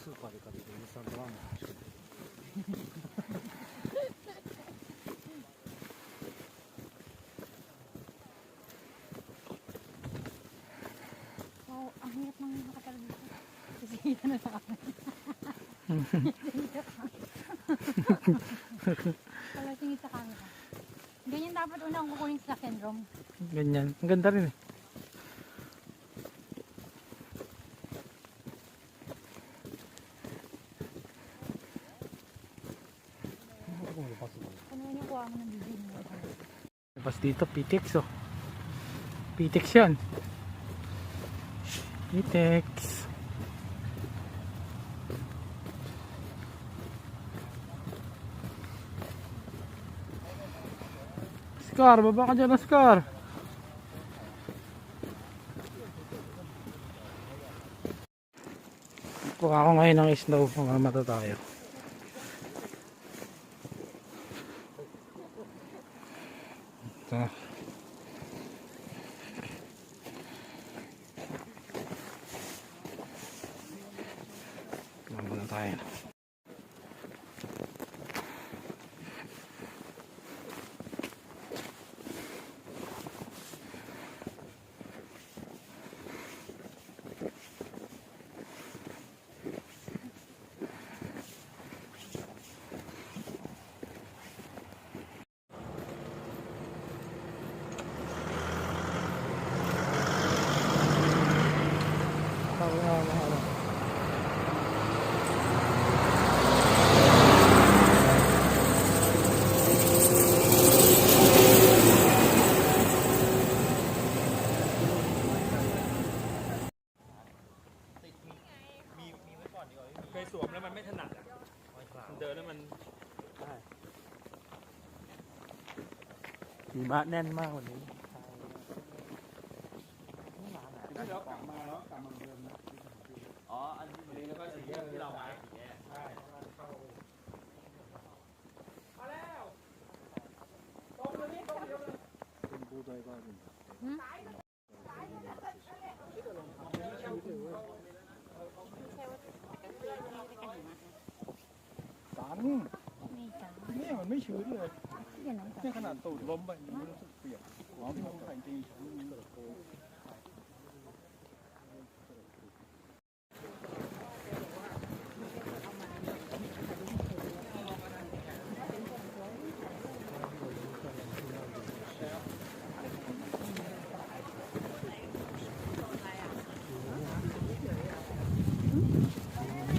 スーパーで買ってインスタントラーメン欲しくてwow, ang hirap nang makatalo dito. Sisira na sa akin. Kala tingin sa camera. Ganyan dapat unang kukunin sa syndrome. Ganyan. Ang ganda rin eh. Ano yung kuha mo ng bibig mo? Tapos dito, Pitex oh. Pitex yan. Pitex. Scar, baba ka dyan na Scar. Kuha ako ngayon ng snow, mamamata tayo. Ito. Mamamata tayo.เคยสวมแล้วมันไม่ถนัดอ่ะเดินแล้วมันหิมะแน่นมากวันนี้ที่เรากลับมาแล้วกลับมาเดิมนะอ๋ออันนี้แล้วก็สีที่เรามาสีแดงใช่มาแล้วตรงนี้ตรงเดียวเลยเป็นบูไดบ้านสันนี่มันไม่ชื้นเลยนี่ขนาดตูดล้มไปยังไม่รู้สึกเปียกอ๋อที่มันใส่จริง